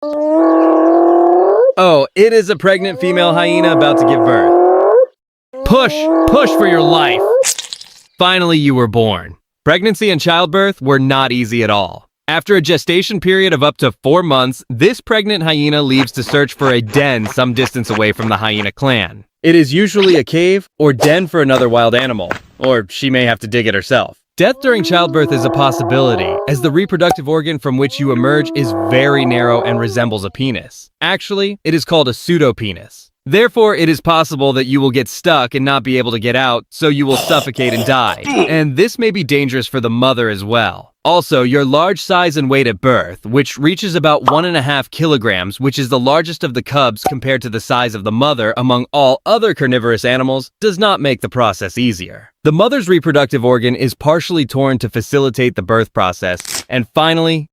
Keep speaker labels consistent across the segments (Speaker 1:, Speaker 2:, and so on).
Speaker 1: Oh, it is a pregnant female hyena about to give birth. Push! Push for your life! Finally, you were born. Pregnancy and childbirth were not easy at all. After a gestation period of up to 4 months, this pregnant hyena leaves to search for a den some distance away from the hyena clan. It is usually a cave or den for another wild animal, or she may have to dig it herself. Death during childbirth is a possibility, as the reproductive organ from which you emerge is very narrow and resembles a penis. Actually, it is called a pseudopenis. Therefore, it is possible that you will get stuck and not be able to get out, so you will suffocate and die. And this may be dangerous for the mother as well. Also, your large size and weight at birth, which reaches about 1.5 kilograms, which is the largest of the cubs compared to the size of the mother among all other carnivorous animals, does not make the process easier. The mother's reproductive organ is partially torn to facilitate the birth process, and finally,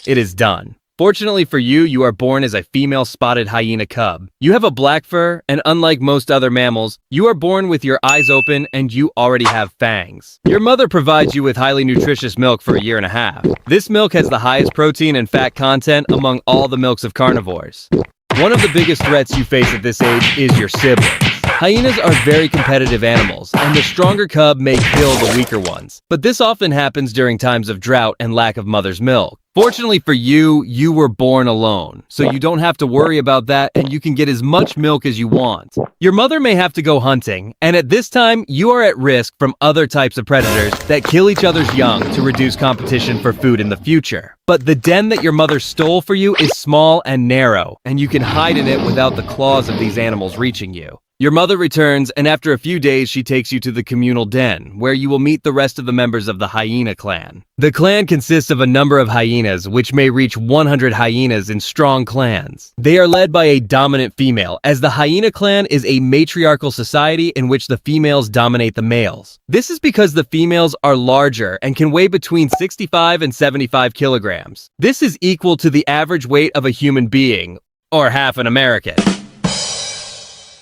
Speaker 1: it is done. Fortunately for you, you are born as a female spotted hyena cub. You have a black fur, and unlike most other mammals, you are born with your eyes open and you already have fangs. Your mother provides you with highly nutritious milk for 1.5 years. This milk has the highest protein and fat content among all the milks of carnivores. One of the biggest threats you face at this age is your siblings. Hyenas are very competitive animals, and the stronger cub may kill the weaker ones. But this often happens during times of drought and lack of mother's milk. Fortunately for you, you were born alone, so you don't have to worry about that and you can get as much milk as you want. Your mother may have to go hunting, and at this time, you are at risk from other types of predators that kill each other's young to reduce competition for food in the future. But the den that your mother stole for you is small and narrow, and you can hide in it without the claws of these animals reaching you. Your mother returns, and after a few days, she takes you to the communal den, where you will meet the rest of the members of the hyena clan. The clan consists of a number of hyenas, which may reach 100 hyenas in strong clans. They are led by a dominant female, as the hyena clan is a matriarchal society in which the females dominate the males. This is because the females are larger and can weigh between 65 and 75 kilograms. This is equal to the average weight of a human being, or half an American.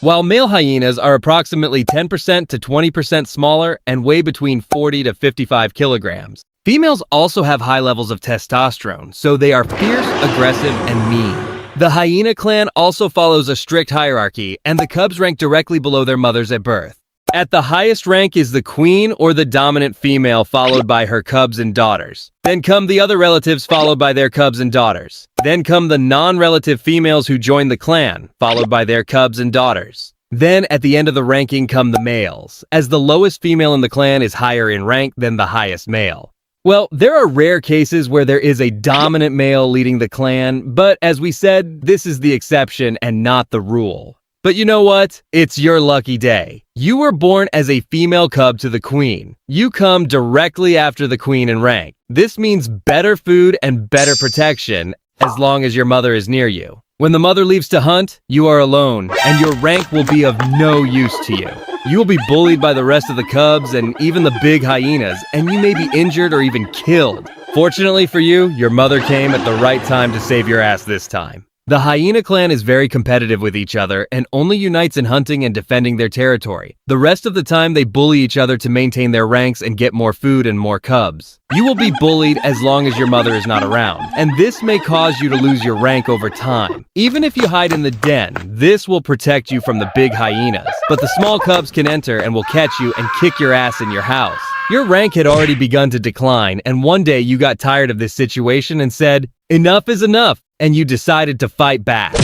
Speaker 1: While male hyenas are approximately 10% to 20% smaller and weigh between 40 to 55 kilograms. Females also have high levels of testosterone, so they are fierce, aggressive, and mean. The hyena clan also follows a strict hierarchy, and the cubs rank directly below their mothers at birth. At the highest rank is the queen or the dominant female, followed by her cubs and daughters. Then come the other relatives, followed by their cubs and daughters. Then come the non-relative females who join the clan, followed by their cubs and daughters. Then at the end of the ranking come the males, as the lowest female in the clan is higher in rank than the highest male. Well, there are rare cases where there is a dominant male leading the clan, but as we said, this is the exception and not the rule. But you know what? It's your lucky day. You were born as a female cub to the queen. You come directly after the queen in rank. This means better food and better protection as long as your mother is near you. When the mother leaves to hunt, you are alone, and your rank will be of no use to you. You will be bullied by the rest of the cubs and even the big hyenas, and you may be injured or even killed. Fortunately for you, your mother came at the right time to save your ass this time. The hyena clan is very competitive with each other and only unites in hunting and defending their territory. The rest of the time they bully each other to maintain their ranks and get more food and more cubs. You will be bullied as long as your mother is not around, and this may cause you to lose your rank over time. Even if you hide in the den, this will protect you from the big hyenas, but the small cubs can enter and will catch you and kick your ass in your house. Your rank had already begun to decline, and one day you got tired of this situation and said, "Enough is enough," and you decided to fight back.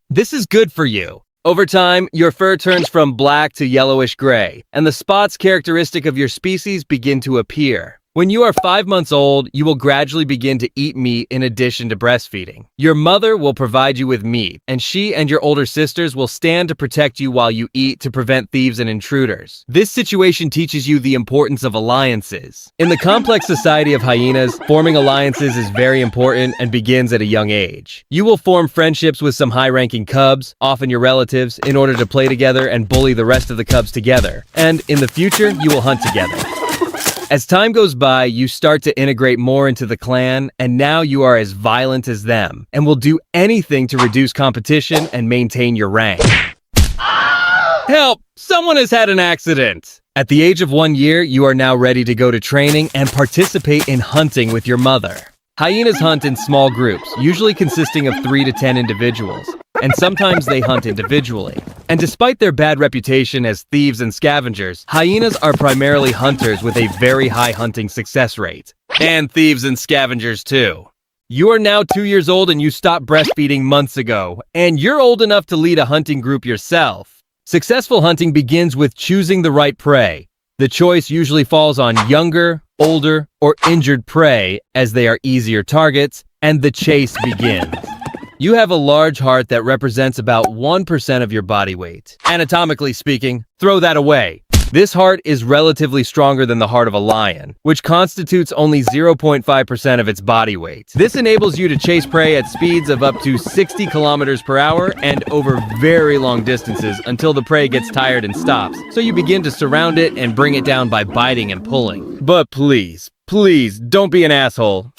Speaker 1: This is good for you. Over time, your fur turns from black to yellowish gray, and the spots characteristic of your species begin to appear. When you are 5 months old, you will gradually begin to eat meat in addition to breastfeeding. Your mother will provide you with meat, and she and your older sisters will stand to protect you while you eat to prevent thieves and intruders. This situation teaches you the importance of alliances. In the complex society of hyenas, forming alliances is very important and begins at a young age. You will form friendships with some high-ranking cubs, often your relatives, in order to play together and bully the rest of the cubs together. And in the future, you will hunt together. As time goes by, you start to integrate more into the clan, and now you are as violent as them, and will do anything to reduce competition and maintain your rank. Help! Someone has had an accident! At the age of 1 year, you are now ready to go to training and participate in hunting with your mother. Hyenas hunt in small groups, usually consisting of 3 to 10 individuals, and sometimes they hunt individually. And despite their bad reputation as thieves and scavengers, hyenas are primarily hunters with a very high hunting success rate. And thieves and scavengers too. You are now 2 years old and you stopped breastfeeding months ago, and you're old enough to lead a hunting group yourself. Successful hunting begins with choosing the right prey. The choice usually falls on younger, older, or injured prey as they are easier targets, and the chase begins. You have a large heart that represents about 1% of your body weight. Anatomically speaking, throw that away. This heart is relatively stronger than the heart of a lion, which constitutes only 0.5% of its body weight. This enables you to chase prey at speeds of up to 60 kilometers per hour and over very long distances until the prey gets tired and stops. So you begin to surround it and bring it down by biting and pulling. But please, please don't be an asshole.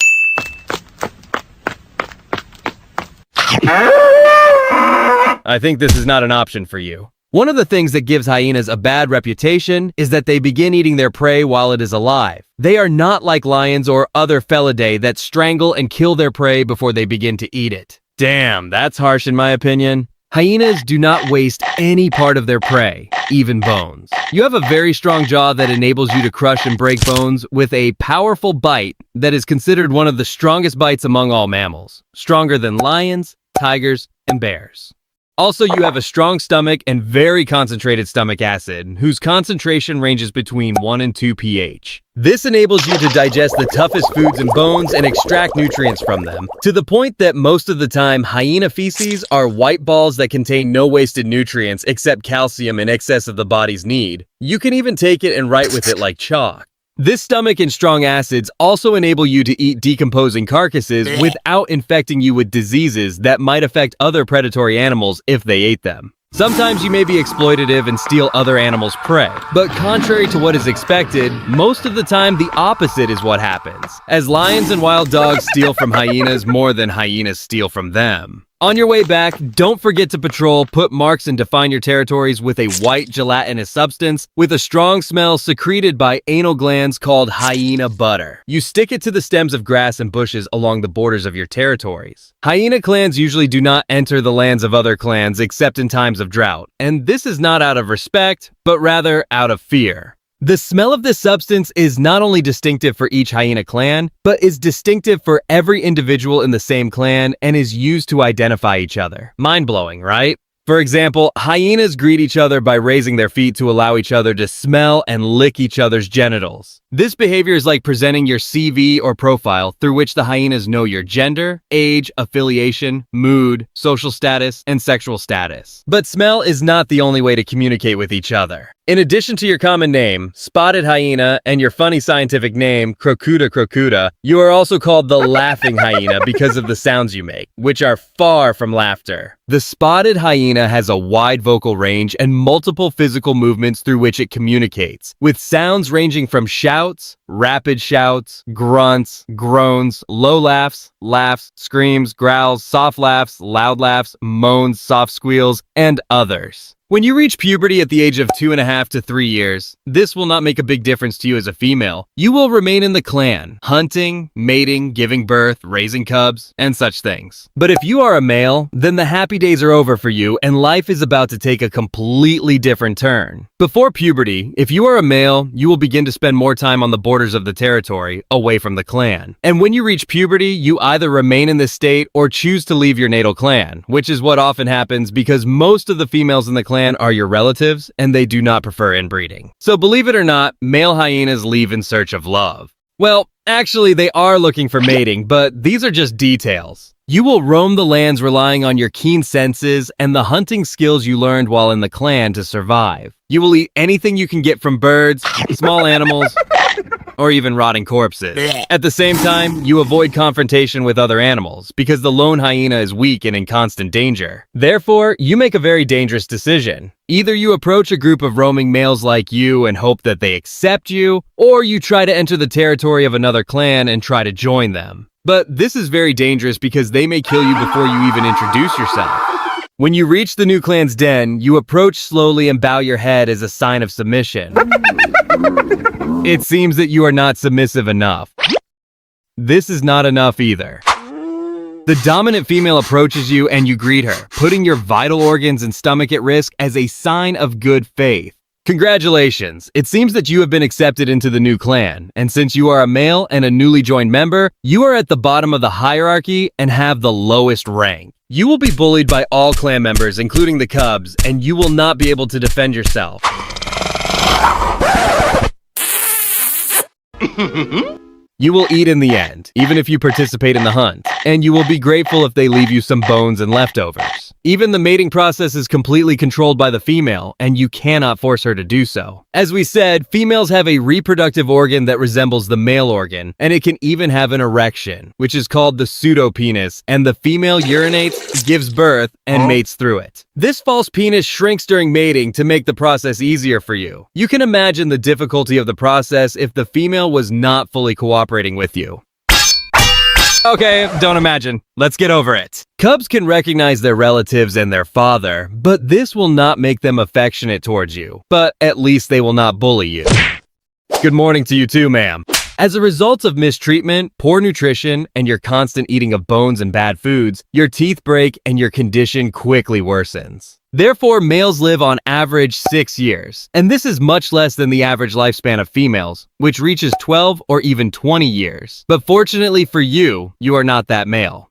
Speaker 1: I think this is not an option for you. One of the things that gives hyenas a bad reputation is that they begin eating their prey while it is alive. They are not like lions or other felidae that strangle and kill their prey before they begin to eat it. Damn, that's harsh in my opinion. Hyenas do not waste any part of their prey, even bones. You have a very strong jaw that enables you to crush and break bones with a powerful bite that is considered one of the strongest bites among all mammals, stronger than lions, tigers, and bears. Also, you have a strong stomach and very concentrated stomach acid, whose concentration ranges between 1 and 2 pH. This enables you to digest the toughest foods and bones and extract nutrients from them, to the point that most of the time, hyena feces are white balls that contain no wasted nutrients except calcium in excess of the body's need. You can even take it and write with it like chalk. This stomach and strong acids also enable you to eat decomposing carcasses without infecting you with diseases that might affect other predatory animals if they ate them. Sometimes you may be exploitative and steal other animals' prey, but contrary to what is expected, most of the time the opposite is what happens, as lions and wild dogs steal from hyenas more than hyenas steal from them. On your way back, don't forget to patrol, put marks and define your territories with a white gelatinous substance with a strong smell secreted by anal glands called hyena butter. You stick it to the stems of grass and bushes along the borders of your territories. Hyena clans usually do not enter the lands of other clans except in times of drought, and this is not out of respect, but rather out of fear. The smell of this substance is not only distinctive for each hyena clan, but is distinctive for every individual in the same clan and is used to identify each other. Mind-blowing, right? For example, hyenas greet each other by raising their feet to allow each other to smell and lick each other's genitals. This behavior is like presenting your CV or profile through which the hyenas know your gender, age, affiliation, mood, social status, and sexual status. But smell is not the only way to communicate with each other. In addition to your common name, spotted hyena, and your funny scientific name, Crocuta crocuta, you are also called the laughing hyena because of the sounds you make, which are far from laughter. The spotted hyena has a wide vocal range and multiple physical movements through which it communicates, with sounds ranging from shouts, rapid shouts, grunts, groans, low laughs, laughs, screams, growls, soft laughs, loud laughs, moans, soft squeals, and others. When you reach puberty at the age of 2.5 to 3 years, this will not make a big difference to you as a female. You will remain in the clan, hunting, mating, giving birth, raising cubs, and such things. But if you are a male, then the happy days are over for you and life is about to take a completely different turn. Before puberty, if you are a male, you will begin to spend more time on the borders of the territory, away from the clan. And when you reach puberty, you either remain in this state or choose to leave your natal clan, which is what often happens because most of the females in the clan are your relatives and they do not prefer inbreeding. So believe it or not, male hyenas leave in search of love. Well, actually they are looking for mating, but these are just details. You will roam the lands relying on your keen senses and the hunting skills you learned while in the clan to survive. You will eat anything you can get from birds, small animals, or even rotting corpses. At the same time, you avoid confrontation with other animals because the lone hyena is weak and in constant danger. Therefore, you make a very dangerous decision. Either you approach a group of roaming males like you and hope that they accept you, or you try to enter the territory of another clan and try to join them. But this is very dangerous because they may kill you before you even introduce yourself. When you reach the new clan's den, you approach slowly and bow your head as a sign of submission. It seems that you are not submissive enough. this is not enough either. The dominant female approaches you and you greet her, putting your vital organs and stomach at risk as a sign of good faith. Congratulations! It seems that you have been accepted into the new clan, and since you are a male and a newly joined member, you are at the bottom of the hierarchy and have the lowest rank. You will be bullied by all clan members, including the cubs, and you will not be able to defend yourself. You will eat in the end, even if you participate in the hunt, and you will be grateful if they leave you some bones and leftovers. Even the mating process is completely controlled by the female, and you cannot force her to do so. As we said, females have a reproductive organ that resembles the male organ, and it can even have an erection, which is called the pseudopenis, and the female urinates, gives birth, and mates through it. This false penis shrinks during mating to make the process easier for you. You can imagine the difficulty of the process if the female was not fully cooperating with you. Okay, don't imagine. Let's get over it. Cubs can recognize their relatives and their father, but this will not make them affectionate towards you. But at least they will not bully you. Good morning to you too, ma'am. As a result of mistreatment, poor nutrition, and your constant eating of bones and bad foods, your teeth break and your condition quickly worsens. Therefore, males live on average 6 years, and this is much less than the average lifespan of females, which reaches 12 or even 20 years. But fortunately for you, you are not that male.